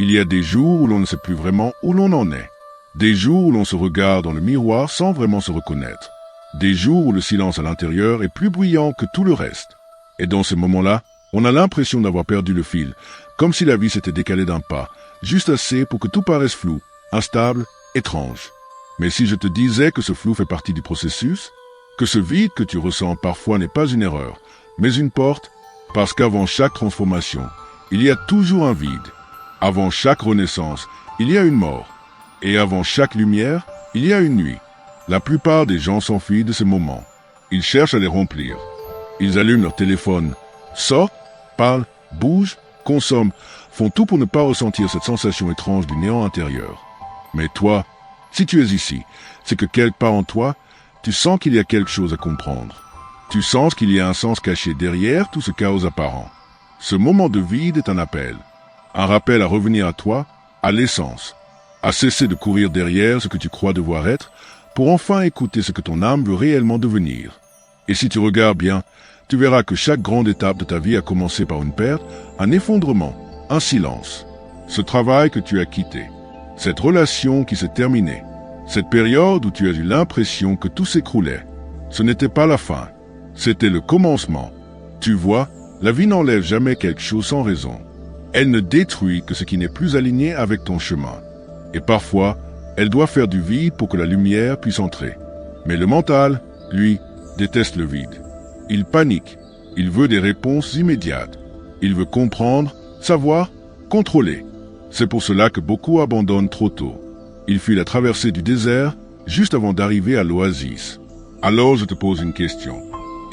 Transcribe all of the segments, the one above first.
Il y a des jours où l'on ne sait plus vraiment où l'on en est. Des jours où l'on se regarde dans le miroir sans vraiment se reconnaître. Des jours où le silence à l'intérieur est plus bruyant que tout le reste. Et dans ces moments-là, on a l'impression d'avoir perdu le fil, comme si la vie s'était décalée d'un pas, juste assez pour que tout paraisse flou, instable, étrange. Mais si je te disais que ce flou fait partie du processus, que ce vide que tu ressens parfois n'est pas une erreur, mais une porte, parce qu'avant chaque transformation, il y a toujours un vide. Avant chaque renaissance, il y a une mort. Et avant chaque lumière, il y a une nuit. La plupart des gens s'enfuient de ces moments. Ils cherchent à les remplir. Ils allument leur téléphone, sortent, parlent, bougent, consomment, font tout pour ne pas ressentir cette sensation étrange du néant intérieur. Mais toi, si tu es ici, c'est que quelque part en toi, tu sens qu'il y a quelque chose à comprendre. Tu sens qu'il y a un sens caché derrière tout ce chaos apparent. Ce moment de vide est un appel à revenir à toi, à l'essence, à cesser de courir derrière ce que tu crois devoir être, pour enfin écouter ce que ton âme veut réellement devenir. Et si tu regardes bien, tu verras que chaque grande étape de ta vie a commencé par une perte, un effondrement, un silence. Ce travail que tu as quitté, cette relation qui s'est terminée, cette période où tu as eu l'impression que tout s'écroulait, ce n'était pas la fin, c'était le commencement. Tu vois, la vie n'enlève jamais quelque chose sans raison. Elle ne détruit que ce qui n'est plus aligné avec ton chemin. Et parfois, elle doit faire du vide pour que la lumière puisse entrer. Mais le mental, lui, déteste le vide. Il panique. Il veut des réponses immédiates. Il veut comprendre, savoir, contrôler. C'est pour cela que beaucoup abandonnent trop tôt. Ils fuient la traversée du désert juste avant d'arriver à l'oasis. Alors je te pose une question.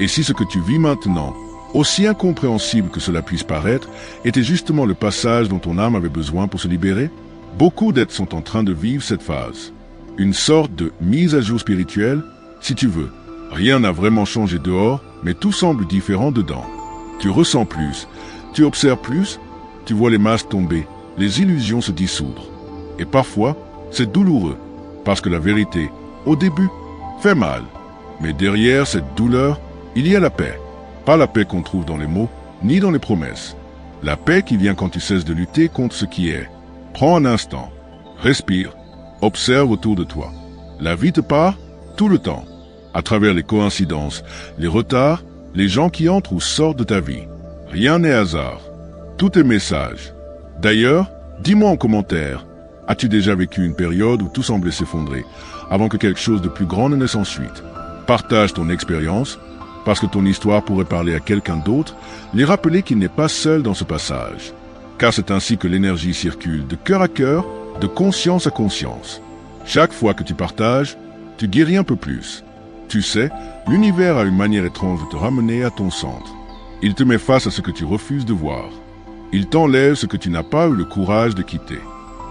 Et si ce que tu vis maintenant, aussi incompréhensible que cela puisse paraître, était justement le passage dont ton âme avait besoin pour se libérer? Beaucoup d'êtres sont en train de vivre cette phase. Une sorte de mise à jour spirituelle, si tu veux. Rien n'a vraiment changé dehors, mais tout semble différent dedans. Tu ressens plus, tu observes plus, tu vois les masques tomber, les illusions se dissoudre. Et parfois, c'est douloureux, parce que la vérité, au début, fait mal. Mais derrière cette douleur, il y a la paix. Pas la paix qu'on trouve dans les mots, ni dans les promesses. La paix qui vient quand tu cesses de lutter contre ce qui est. Prends un instant, respire, observe autour de toi. La vie te part tout le temps, à travers les coïncidences, les retards, les gens qui entrent ou sortent de ta vie. Rien n'est hasard, tout est message. D'ailleurs, dis-moi en commentaire, as-tu déjà vécu une période où tout semblait s'effondrer, avant que quelque chose de plus grand ne naisse ensuite? Partage ton expérience, parce que ton histoire pourrait parler à quelqu'un d'autre, les rappeler qu'il n'est pas seul dans ce passage. Car c'est ainsi que l'énergie circule de cœur à cœur, de conscience à conscience. Chaque fois que tu partages, tu guéris un peu plus. Tu sais, l'univers a une manière étrange de te ramener à ton centre. Il te met face à ce que tu refuses de voir. Il t'enlève ce que tu n'as pas eu le courage de quitter.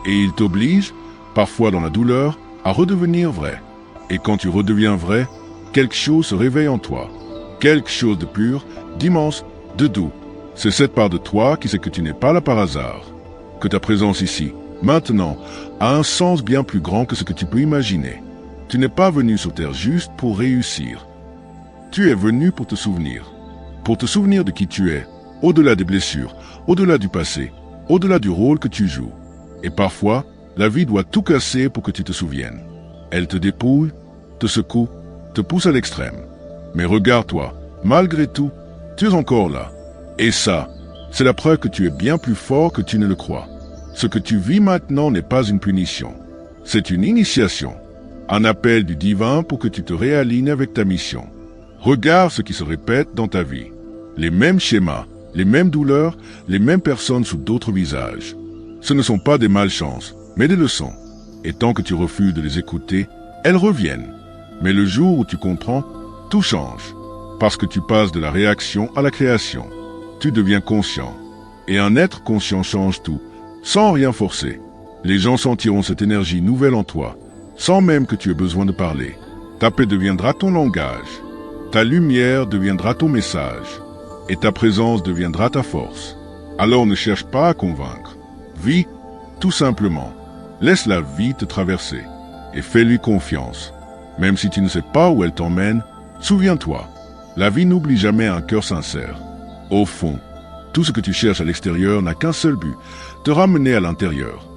Et il t'oblige, parfois dans la douleur, à redevenir vrai. Et quand tu redeviens vrai, quelque chose se réveille en toi. Quelque chose de pur, d'immense, de doux. C'est cette part de toi qui sait que tu n'es pas là par hasard. Que ta présence ici, maintenant, a un sens bien plus grand que ce que tu peux imaginer. Tu n'es pas venu sur Terre juste pour réussir. Tu es venu pour te souvenir. Pour te souvenir de qui tu es, au-delà des blessures, au-delà du passé, au-delà du rôle que tu joues. Et parfois, la vie doit tout casser pour que tu te souviennes. Elle te dépouille, te secoue, te pousse à l'extrême. Mais regarde-toi, malgré tout, tu es encore là. Et ça, c'est la preuve que tu es bien plus fort que tu ne le crois. Ce que tu vis maintenant n'est pas une punition. C'est une initiation. Un appel du divin pour que tu te réalignes avec ta mission. Regarde ce qui se répète dans ta vie. Les mêmes schémas, les mêmes douleurs, les mêmes personnes sous d'autres visages. Ce ne sont pas des malchances, mais des leçons. Et tant que tu refuses de les écouter, elles reviennent. Mais le jour où tu comprends, tout change. Parce que tu passes de la réaction à la création. Tu deviens conscient. Et un être conscient change tout, sans rien forcer. Les gens sentiront cette énergie nouvelle en toi, sans même que tu aies besoin de parler. Ta paix deviendra ton langage. Ta lumière deviendra ton message. Et ta présence deviendra ta force. Alors ne cherche pas à convaincre. Vis, tout simplement. Laisse la vie te traverser. Et fais-lui confiance. Même si tu ne sais pas où elle t'emmène, souviens-toi, la vie n'oublie jamais un cœur sincère. Au fond, Tout ce que tu cherches à l'extérieur n'a qu'un seul but, te ramener à l'intérieur.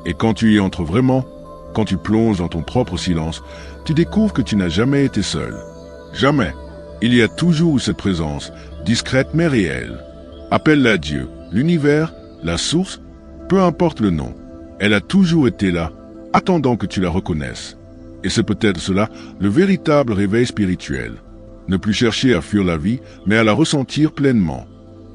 Et quand tu y entres vraiment, quand tu plonges dans ton propre silence, tu découvres que tu n'as jamais été seul. Jamais. Il y a toujours eu cette présence, discrète mais réelle. Appelle-la Dieu, l'univers, la source, peu importe le nom. Elle a toujours été là, attendant que tu la reconnaisses. Et c'est peut-être cela, le véritable réveil spirituel. Ne plus chercher à fuir la vie, mais à la ressentir pleinement.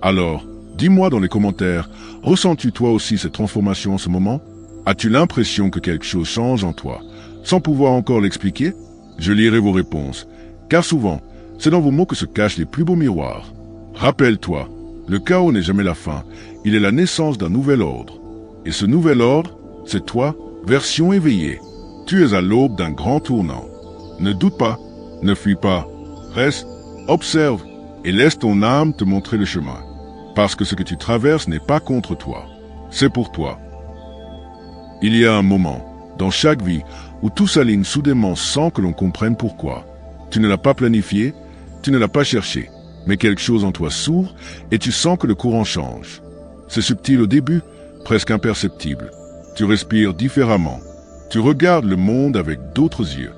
Alors, dis-moi dans les commentaires, ressens-tu toi aussi cette transformation en ce moment? As-tu l'impression que quelque chose change en toi, sans pouvoir encore l'expliquer? Je lirai vos réponses, car souvent, c'est dans vos mots que se cachent les plus beaux miroirs. Rappelle-toi, le chaos n'est jamais la fin, il est la naissance d'un nouvel ordre. Et ce nouvel ordre, c'est toi, version éveillée. Tu es à l'aube d'un grand tournant. Ne doute pas, ne fuis pas, reste, observe et laisse ton âme te montrer le chemin. Parce que ce que tu traverses n'est pas contre toi, c'est pour toi. Il y a un moment, dans chaque vie, où tout s'aligne soudainement sans que l'on comprenne pourquoi. Tu ne l'as pas planifié, tu ne l'as pas cherché, mais quelque chose en toi s'ouvre et tu sens que le courant change. C'est subtil au début, presque imperceptible. Tu respires différemment. Tu regardes le monde avec d'autres yeux.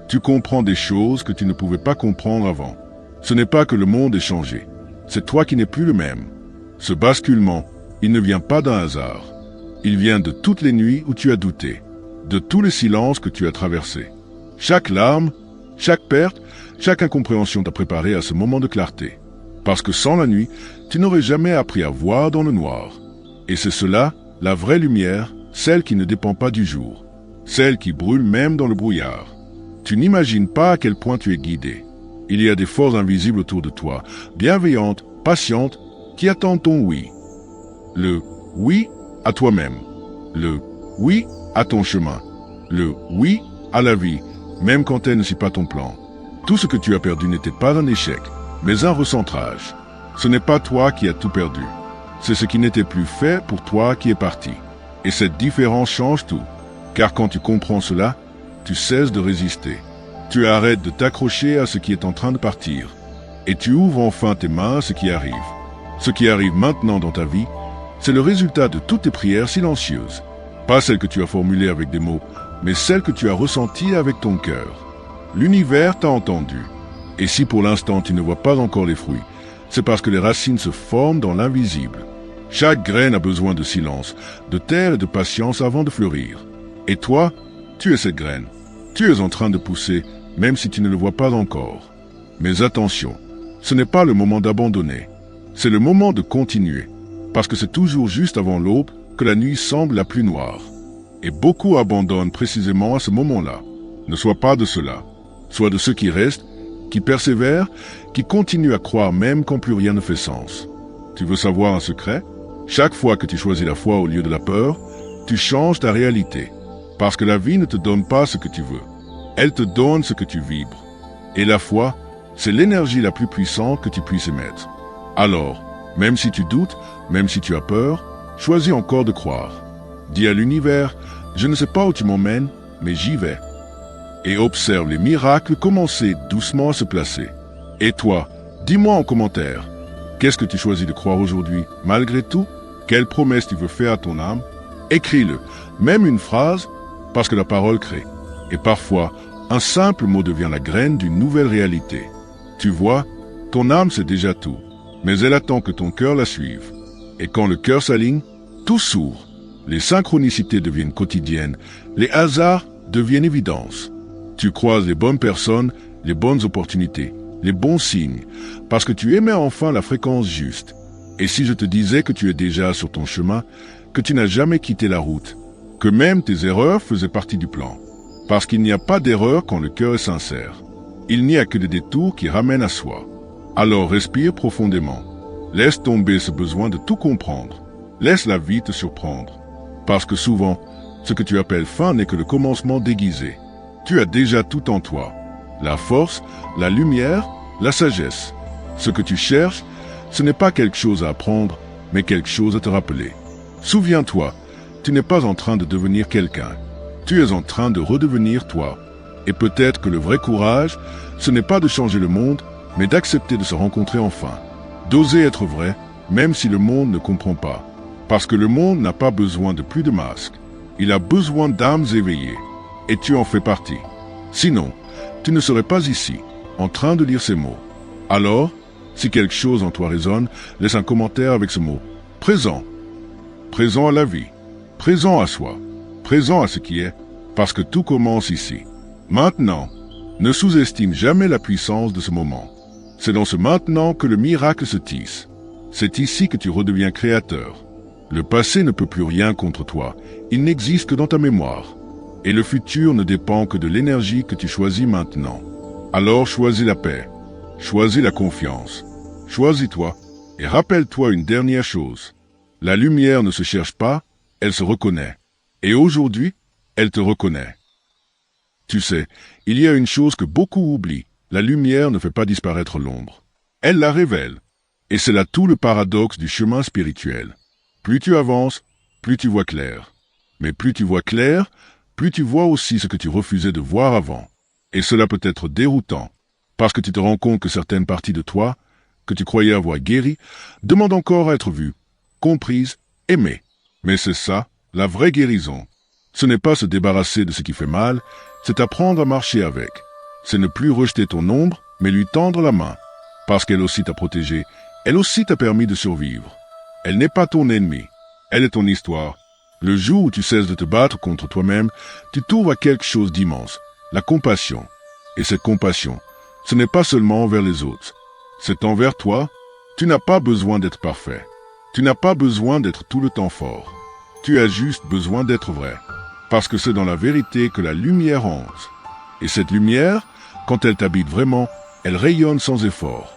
Tu comprends des choses que tu ne pouvais pas comprendre avant. Ce n'est pas que le monde ait changé, c'est toi qui n'es plus le même. Ce basculement, il ne vient pas d'un hasard. Il vient de toutes les nuits où tu as douté, de tous les silences que tu as traversés. Chaque larme, chaque perte, chaque incompréhension t'a préparé à ce moment de clarté. Parce que sans la nuit, tu n'aurais jamais appris à voir dans le noir. Et c'est cela, la vraie lumière, celle qui ne dépend pas du jour, celle qui brûle même dans le brouillard. Tu n'imagines pas à quel point tu es guidé. Il y a des forces invisibles autour de toi, bienveillantes, patientes, qui attendent ton oui. Le oui à toi-même. Le oui à ton chemin. Le oui à la vie, même quand elle ne suit pas ton plan. Tout ce que tu as perdu n'était pas un échec, mais un recentrage. Ce n'est pas toi qui as tout perdu. C'est ce qui n'était plus fait pour toi qui est parti. Et cette différence change tout. Car quand tu comprends cela, tu cesses de résister. Tu arrêtes de t'accrocher à ce qui est en train de partir. Et tu ouvres enfin tes mains à ce qui arrive. Ce qui arrive maintenant dans ta vie, c'est le résultat de toutes tes prières silencieuses. Pas celles que tu as formulées avec des mots, mais celles que tu as ressenties avec ton cœur. L'univers t'a entendu. Et si pour l'instant tu ne vois pas encore les fruits, c'est parce que les racines se forment dans l'invisible. Chaque graine a besoin de silence, de terre et de patience avant de fleurir. Et toi, tu es cette graine. Tu es en train de pousser, même si tu ne le vois pas encore. Mais attention, ce n'est pas le moment d'abandonner. C'est le moment de continuer, parce que c'est toujours juste avant l'aube que la nuit semble la plus noire. Et beaucoup abandonnent précisément à ce moment-là. Ne sois pas de cela. Sois de ceux qui restent, qui persévèrent, qui continuent à croire même quand plus rien ne fait sens. Tu veux savoir un secret? Chaque fois que tu choisis la foi au lieu de la peur, tu changes ta réalité. Parce que la vie ne te donne pas ce que tu veux. Elle te donne ce que tu vibres. Et la foi, c'est l'énergie la plus puissante que tu puisses émettre. Alors, même si tu doutes, même si tu as peur, choisis encore de croire. Dis à l'univers, je ne sais pas où tu m'emmènes, mais j'y vais. Et observe les miracles commencer doucement à se placer. Et toi, dis-moi en commentaire, qu'est-ce que tu choisis de croire aujourd'hui, malgré tout? Quelle promesse tu veux faire à ton âme? Écris-le, même une phrase, parce que la parole crée. Et parfois, un simple mot devient la graine d'une nouvelle réalité. Tu vois, ton âme sait déjà tout, mais elle attend que ton cœur la suive. Et quand le cœur s'aligne, tout s'ouvre. Les synchronicités deviennent quotidiennes, les hasards deviennent évidence. Tu croises les bonnes personnes, les bonnes opportunités, les bons signes, parce que tu émets enfin la fréquence juste. Et si je te disais que tu es déjà sur ton chemin, que tu n'as jamais quitté la route, que même tes erreurs faisaient partie du plan, parce qu'il n'y a pas d'erreur quand le cœur est sincère. Il n'y a que des détours qui ramènent à soi. Alors respire profondément. Laisse tomber ce besoin de tout comprendre. Laisse la vie te surprendre. Parce que souvent, ce que tu appelles fin n'est que le commencement déguisé. Tu as déjà tout en toi. La force, la lumière, la sagesse. Ce que tu cherches, ce n'est pas quelque chose à apprendre, mais quelque chose à te rappeler. Souviens-toi, tu n'es pas en train de devenir quelqu'un. Tu es en train de redevenir toi. Et peut-être que le vrai courage, ce n'est pas de changer le monde, mais d'accepter de se rencontrer enfin. D'oser être vrai, même si le monde ne comprend pas. Parce que le monde n'a pas besoin de plus de masques. Il a besoin d'âmes éveillées. Et tu en fais partie. Sinon, tu ne serais pas ici, en train de lire ces mots. Alors, si quelque chose en toi résonne, laisse un commentaire avec ce mot. Présent. Présent à la vie. Présent à soi. Présent à ce qui est. Parce que tout commence ici. Maintenant, ne sous-estime jamais la puissance de ce moment. C'est dans ce maintenant que le miracle se tisse. C'est ici que tu redeviens créateur. Le passé ne peut plus rien contre toi. Il n'existe que dans ta mémoire. Et le futur ne dépend que de l'énergie que tu choisis maintenant. Alors choisis la paix. Choisis la confiance. Choisis-toi. Et rappelle-toi une dernière chose. La lumière ne se cherche pas, elle se reconnaît. Et aujourd'hui, elle te reconnaît. Tu sais, il y a une chose que beaucoup oublient. La lumière ne fait pas disparaître l'ombre. Elle la révèle. Et c'est là tout le paradoxe du chemin spirituel. Plus tu avances, plus tu vois clair. Mais plus tu vois clair, plus tu vois aussi ce que tu refusais de voir avant. Et cela peut être déroutant, parce que tu te rends compte que certaines parties de toi, que tu croyais avoir guéries, demandent encore à être vues, comprises, aimées. Mais c'est ça, la vraie guérison. Ce n'est pas se débarrasser de ce qui fait mal, c'est apprendre à marcher avec. C'est ne plus rejeter ton ombre, mais lui tendre la main. Parce qu'elle aussi t'a protégé, elle aussi t'a permis de survivre. Elle n'est pas ton ennemi, elle est ton histoire. Le jour où tu cesses de te battre contre toi-même, tu t'ouvres à quelque chose d'immense, la compassion. Et cette compassion, ce n'est pas seulement envers les autres, c'est envers toi. Tu n'as pas besoin d'être parfait. Tu n'as pas besoin d'être tout le temps fort. Tu as juste besoin d'être vrai. Parce que c'est dans la vérité que la lumière entre. Et cette lumière, quand elle t'habite vraiment, elle rayonne sans effort.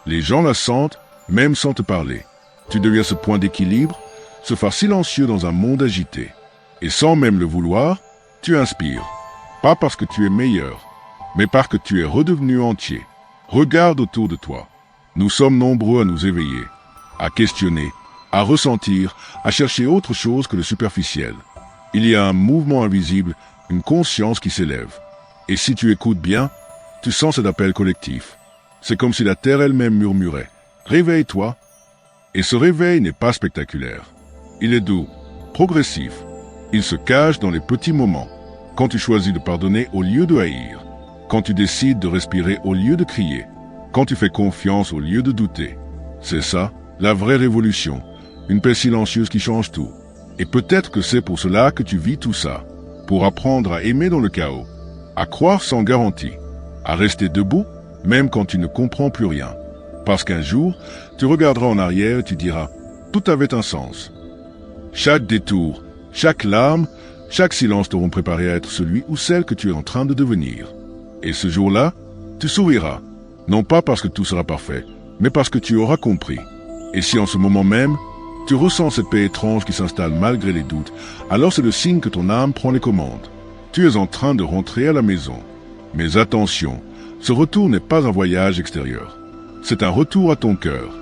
Les gens la sentent, même sans te parler. Tu deviens ce point d'équilibre, ce phare silencieux dans un monde agité. Et sans même le vouloir, tu inspires. Pas parce que tu es meilleur, mais parce que tu es redevenu entier. Regarde autour de toi. Nous sommes nombreux à nous éveiller, à questionner, à ressentir, à chercher autre chose que le superficiel. Il y a un mouvement invisible, une conscience qui s'élève. Et si tu écoutes bien, tu sens cet appel collectif. C'est comme si la terre elle-même murmurait « Réveille-toi ». Et ce réveil n'est pas spectaculaire. Il est doux, progressif. Il se cache dans les petits moments. Quand tu choisis de pardonner au lieu de haïr. Quand tu décides de respirer au lieu de crier. Quand tu fais confiance au lieu de douter. C'est ça, la vraie révolution. Une paix silencieuse qui change tout. Et peut-être que c'est pour cela que tu vis tout ça. Pour apprendre à aimer dans le chaos. À croire sans garantie. À rester debout, même quand tu ne comprends plus rien. Parce qu'un jour, tu regarderas en arrière et tu diras « Tout avait un sens ». Chaque détour, chaque larme, chaque silence t'auront préparé à être celui ou celle que tu es en train de devenir. Et ce jour-là, tu souriras. Non pas parce que tout sera parfait, mais parce que tu auras compris. Et si en ce moment même, tu ressens cette paix étrange qui s'installe malgré les doutes, alors c'est le signe que ton âme prend les commandes. Tu es en train de rentrer à la maison. Mais attention, ce retour n'est pas un voyage extérieur. C'est un retour à ton cœur.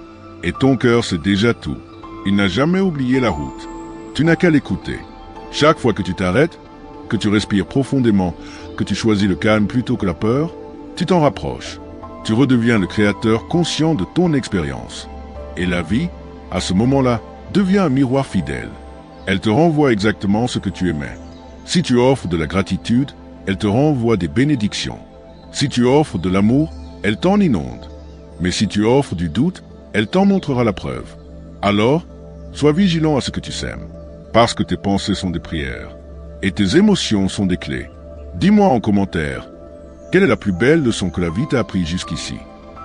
Et ton cœur sait déjà tout. Il n'a jamais oublié la route. Tu n'as qu'à l'écouter. Chaque fois que tu t'arrêtes, que tu respires profondément, que tu choisis le calme plutôt que la peur, tu t'en rapproches. Tu redeviens le créateur conscient de ton expérience. Et la vie, à ce moment-là, devient un miroir fidèle. Elle te renvoie exactement ce que tu aimais. Si tu offres de la gratitude, elle te renvoie des bénédictions. Si tu offres de l'amour, elle t'en inonde. Mais si tu offres du doute, elle t'en montrera la preuve. Alors, sois vigilant à ce que tu sèmes, parce que tes pensées sont des prières, et tes émotions sont des clés. Dis-moi en commentaire, quelle est la plus belle leçon que la vie t'a appris jusqu'ici?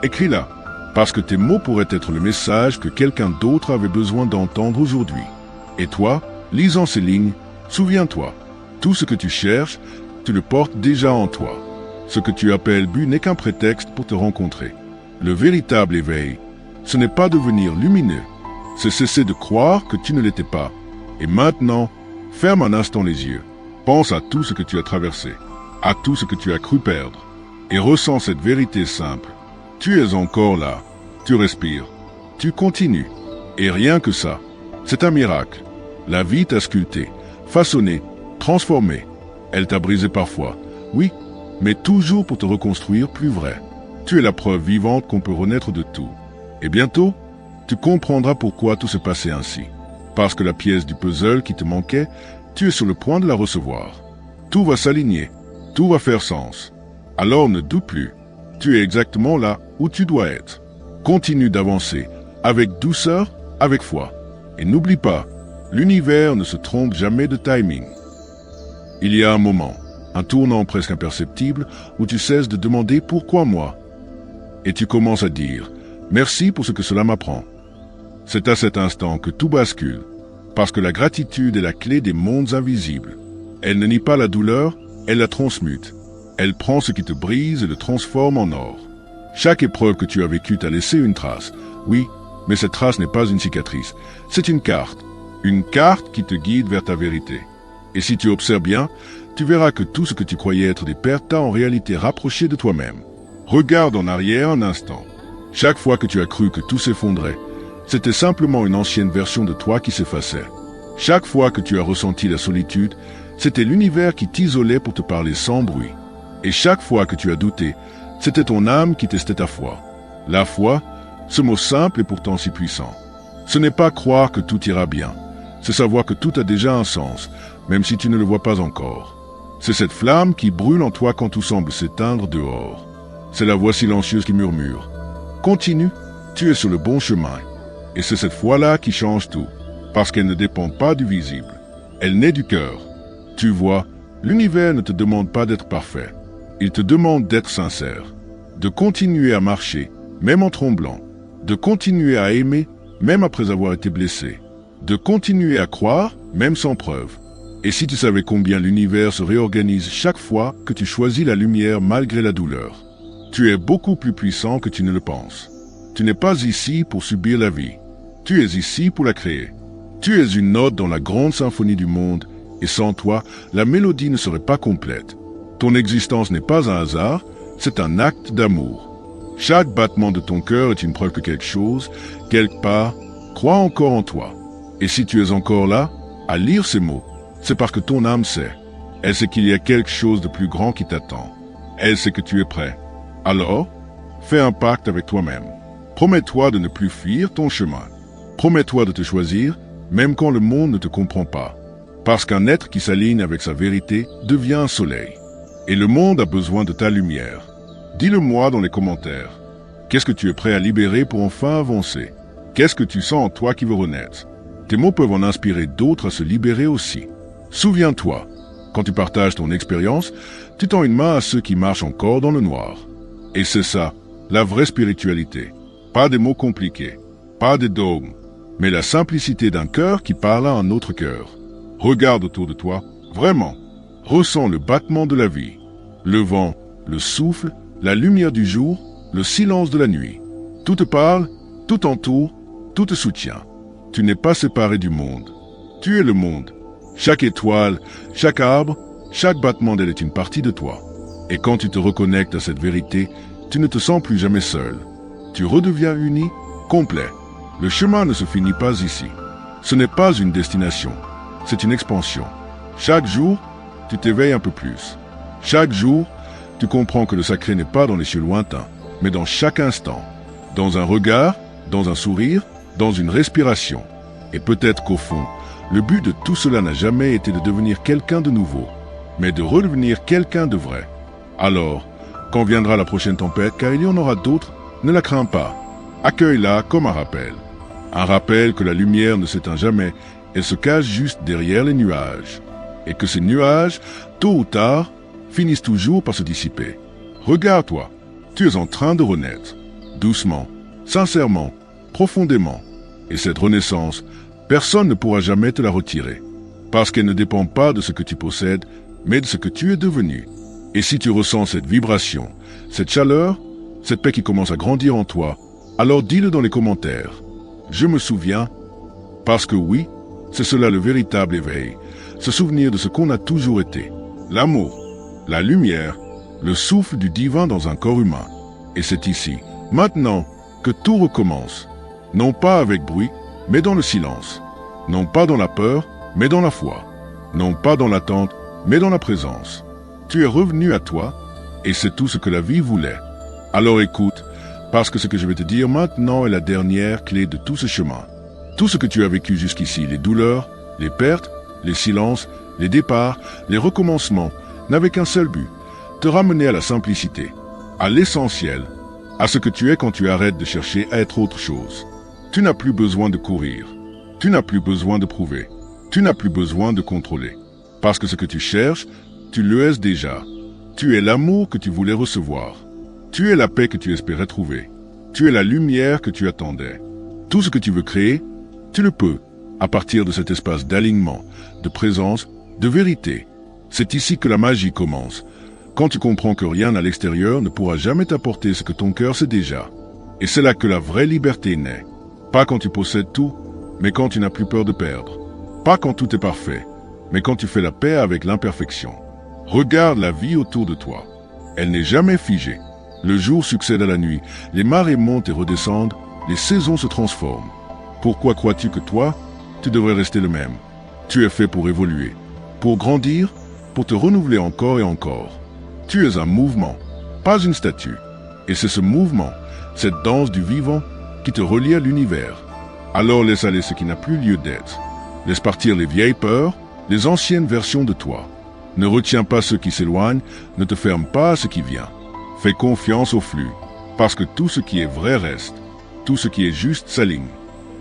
Écris-la, parce que tes mots pourraient être le message que quelqu'un d'autre avait besoin d'entendre aujourd'hui. Et toi, lisant ces lignes, souviens-toi, tout ce que tu cherches, tu le portes déjà en toi. Ce que tu appelles but n'est qu'un prétexte pour te rencontrer. Le véritable éveil, ce n'est pas devenir lumineux, c'est cesser de croire que tu ne l'étais pas. Et maintenant, ferme un instant les yeux. Pense à tout ce que tu as traversé, à tout ce que tu as cru perdre, et ressens cette vérité simple. Tu es encore là, tu respires, tu continues. Et rien que ça, c'est un miracle. La vie t'a sculpté, façonné, transformé. Elle t'a brisé parfois, oui, mais toujours pour te reconstruire plus vrai. Tu es la preuve vivante qu'on peut renaître de tout. Et bientôt, tu comprendras pourquoi tout se passait ainsi. Parce que la pièce du puzzle qui te manquait, tu es sur le point de la recevoir. Tout va s'aligner, tout va faire sens. Alors ne doute plus, tu es exactement là où tu dois être. Continue d'avancer, avec douceur, avec foi. Et n'oublie pas, l'univers ne se trompe jamais de timing. Il y a un moment, un tournant presque imperceptible, où tu cesses de demander « Pourquoi moi ?» et tu commences à dire « Merci pour ce que cela m'apprend ». C'est à cet instant que tout bascule, parce que la gratitude est la clé des mondes invisibles. Elle ne nie pas la douleur, elle la transmute. Elle prend ce qui te brise et le transforme en or. Chaque épreuve que tu as vécue t'a laissé une trace. Oui, mais cette trace n'est pas une cicatrice, c'est une carte qui te guide vers ta vérité. Et si tu observes bien, tu verras que tout ce que tu croyais être des pertes t'a en réalité rapproché de toi-même. Regarde en arrière un instant. Chaque fois que tu as cru que tout s'effondrait, c'était simplement une ancienne version de toi qui s'effaçait. Chaque fois que tu as ressenti la solitude, c'était l'univers qui t'isolait pour te parler sans bruit. Et chaque fois que tu as douté, c'était ton âme qui testait ta foi. La foi, ce mot simple et pourtant si puissant. Ce n'est pas croire que tout ira bien, c'est savoir que tout a déjà un sens, même si tu ne le vois pas encore. C'est cette flamme qui brûle en toi quand tout semble s'éteindre dehors. C'est la voix silencieuse qui murmure « Continue, tu es sur le bon chemin ». Et c'est cette foi-là qui change tout, parce qu'elle ne dépend pas du visible. Elle naît du cœur. Tu vois, l'univers ne te demande pas d'être parfait. Il te demande d'être sincère, de continuer à marcher, même en tremblant, de continuer à aimer, même après avoir été blessé, de continuer à croire, même sans preuve. Et si tu savais combien l'univers se réorganise chaque fois que tu choisis la lumière malgré la douleur, tu es beaucoup plus puissant que tu ne le penses. Tu n'es pas ici pour subir la vie. Tu es ici pour la créer. Tu es une note dans la grande symphonie du monde, et sans toi, la mélodie ne serait pas complète. Ton existence n'est pas un hasard, c'est un acte d'amour. Chaque battement de ton cœur est une preuve que quelque chose, quelque part, croit encore en toi. Et si tu es encore là, à lire ces mots, c'est parce que ton âme sait. Elle sait qu'il y a quelque chose de plus grand qui t'attend. Elle sait que tu es prêt. Alors, fais un pacte avec toi-même. Promets-toi de ne plus fuir ton chemin. Promets-toi de te choisir, même quand le monde ne te comprend pas. Parce qu'un être qui s'aligne avec sa vérité devient un soleil. Et le monde a besoin de ta lumière. Dis-le-moi dans les commentaires. Qu'est-ce que tu es prêt à libérer pour enfin avancer? Qu'est-ce que tu sens en toi qui veut renaître? Tes mots peuvent en inspirer d'autres à se libérer aussi. Souviens-toi, quand tu partages ton expérience, tu tends une main à ceux qui marchent encore dans le noir. Et c'est ça, la vraie spiritualité. Pas des mots compliqués, pas des dogmes, mais la simplicité d'un cœur qui parle à un autre cœur. Regarde autour de toi, vraiment. Ressens le battement de la vie, le vent, le souffle, la lumière du jour, le silence de la nuit. Tout te parle, tout t'entoure, tout te soutient. Tu n'es pas séparé du monde. Tu es le monde. Chaque étoile, chaque arbre, chaque battement d'elle est une partie de toi. Et quand tu te reconnectes à cette vérité, tu ne te sens plus jamais seul. Tu redeviens uni, complet. Le chemin ne se finit pas ici. Ce n'est pas une destination, c'est une expansion. Chaque jour, tu t'éveilles un peu plus. Chaque jour, tu comprends que le sacré n'est pas dans les cieux lointains, mais dans chaque instant. Dans un regard, dans un sourire, dans une respiration. Et peut-être qu'au fond, le but de tout cela n'a jamais été de devenir quelqu'un de nouveau, mais de redevenir quelqu'un de vrai. Alors, quand viendra la prochaine tempête, car il y en aura d'autres, ne la crains pas. Accueille-la comme un rappel. Un rappel que la lumière ne s'éteint jamais, elle se cache juste derrière les nuages. Et que ces nuages, tôt ou tard, finissent toujours par se dissiper. Regarde-toi, tu es en train de renaître. Doucement, sincèrement, profondément. Et cette renaissance, personne ne pourra jamais te la retirer. Parce qu'elle ne dépend pas de ce que tu possèdes, mais de ce que tu es devenu. Et si tu ressens cette vibration, cette chaleur, cette paix qui commence à grandir en toi, alors dis-le dans les commentaires. Je me souviens, parce que oui, c'est cela le véritable éveil, se souvenir de ce qu'on a toujours été. L'amour, la lumière, le souffle du divin dans un corps humain. Et c'est ici, maintenant, que tout recommence. Non pas avec bruit, mais dans le silence. Non pas dans la peur, mais dans la foi. Non pas dans l'attente, mais dans la présence. Tu es revenu à toi, et c'est tout ce que la vie voulait. Alors écoute, Parce que ce que je vais te dire maintenant est la dernière clé de tout ce chemin. Tout ce que tu as vécu jusqu'ici, les douleurs, les pertes, les silences, les départs, les recommencements, n'avaient qu'un seul but, te ramener à la simplicité, à l'essentiel, à ce que tu es quand tu arrêtes de chercher à être autre chose. Tu n'as plus besoin de courir, tu n'as plus besoin de prouver, tu n'as plus besoin de contrôler. Parce que ce que tu cherches, tu le es déjà. Tu es l'amour que tu voulais recevoir. Tu es la paix que tu espérais trouver. Tu es la lumière que tu attendais. Tout ce que tu veux créer, tu le peux, à partir de cet espace d'alignement, de présence, de vérité. C'est ici que la magie commence, quand tu comprends que rien à l'extérieur ne pourra jamais t'apporter ce que ton cœur sait déjà. Et c'est là que la vraie liberté naît. Pas quand tu possèdes tout, mais quand tu n'as plus peur de perdre. Pas quand tout est parfait, mais quand tu fais la paix avec l'imperfection. Regarde la vie autour de toi. Elle n'est jamais figée. Le jour succède à la nuit, les marées montent et redescendent, les saisons se transforment. Pourquoi crois-tu que toi, tu devrais rester le même? Tu es fait pour évoluer, pour grandir, pour te renouveler encore et encore. Tu es un mouvement, pas une statue. Et c'est ce mouvement, cette danse du vivant, qui te relie à l'univers. Alors laisse aller ce qui n'a plus lieu d'être. Laisse partir les vieilles peurs, les anciennes versions de toi. Ne retiens pas ce qui s'éloigne, ne te ferme pas à ce qui vient. Fais confiance au flux, parce que tout ce qui est vrai reste, tout ce qui est juste s'aligne,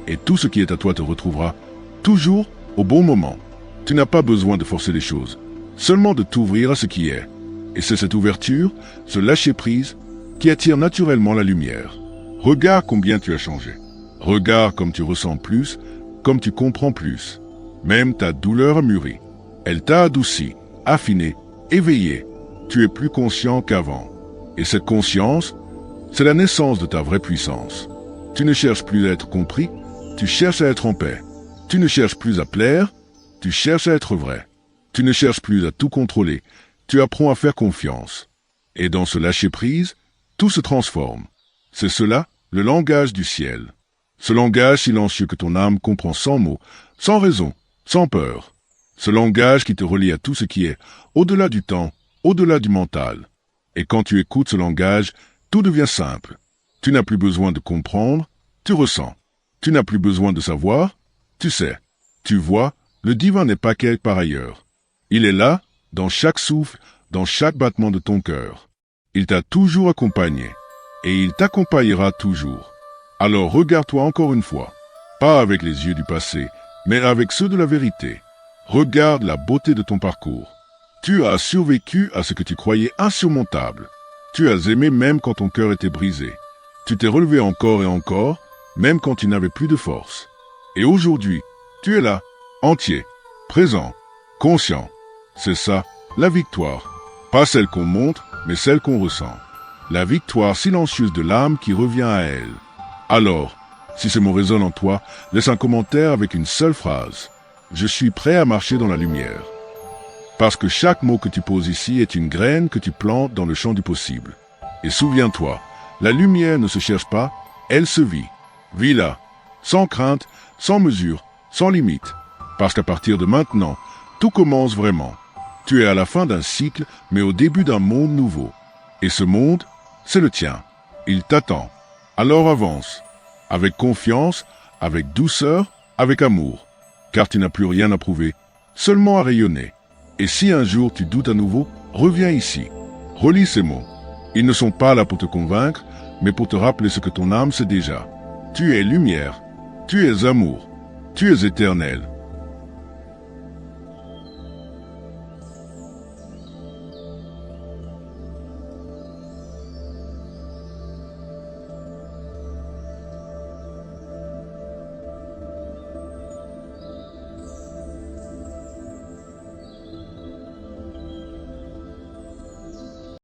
et tout ce qui est à toi te retrouvera, toujours au bon moment. Tu n'as pas besoin de forcer les choses, seulement de t'ouvrir à ce qui est. Et c'est cette ouverture, ce lâcher-prise, qui attire naturellement la lumière. Regarde combien tu as changé. Regarde comme tu ressens plus, comme tu comprends plus. Même ta douleur a mûri. Elle t'a adouci, affiné, éveillé. Tu es plus conscient qu'avant. Et cette conscience, c'est la naissance de ta vraie puissance. Tu ne cherches plus à être compris, tu cherches à être en paix. Tu ne cherches plus à plaire, tu cherches à être vrai. Tu ne cherches plus à tout contrôler, tu apprends à faire confiance. Et dans ce lâcher-prise, tout se transforme. C'est cela, le langage du ciel. Ce langage silencieux que ton âme comprend sans mots, sans raison, sans peur. Ce langage qui te relie à tout ce qui est au-delà du temps, au-delà du mental. Et quand tu écoutes ce langage, tout devient simple. Tu n'as plus besoin de comprendre, tu ressens. Tu n'as plus besoin de savoir, tu sais. Tu vois, le divin n'est pas quelque part ailleurs. Il est là, dans chaque souffle, dans chaque battement de ton cœur. Il t'a toujours accompagné. Et il t'accompagnera toujours. Alors regarde-toi encore une fois. Pas avec les yeux du passé, mais avec ceux de la vérité. Regarde la beauté de ton parcours. Tu as survécu à ce que tu croyais insurmontable. Tu as aimé même quand ton cœur était brisé. Tu t'es relevé encore et encore, même quand tu n'avais plus de force. Et aujourd'hui, tu es là, entier, présent, conscient. C'est ça, la victoire. Pas celle qu'on montre, mais celle qu'on ressent. La victoire silencieuse de l'âme qui revient à elle. Alors, si ce mot résonne en toi, laisse un commentaire avec une seule phrase. Je suis prêt à marcher dans la lumière. Parce que chaque mot que tu poses ici est une graine que tu plantes dans le champ du possible. Et souviens-toi, la lumière ne se cherche pas, elle se vit. Vis-la, sans crainte, sans mesure, sans limite. Parce qu'à partir de maintenant, tout commence vraiment. Tu es à la fin d'un cycle, mais au début d'un monde nouveau. Et ce monde, c'est le tien. Il t'attend. Alors avance. Avec confiance, avec douceur, avec amour. Car tu n'as plus rien à prouver, seulement à rayonner. Et si un jour tu doutes à nouveau, reviens ici. Relis ces mots. Ils ne sont pas là pour te convaincre, mais pour te rappeler ce que ton âme sait déjà. Tu es lumière, tu es amour, tu es éternel.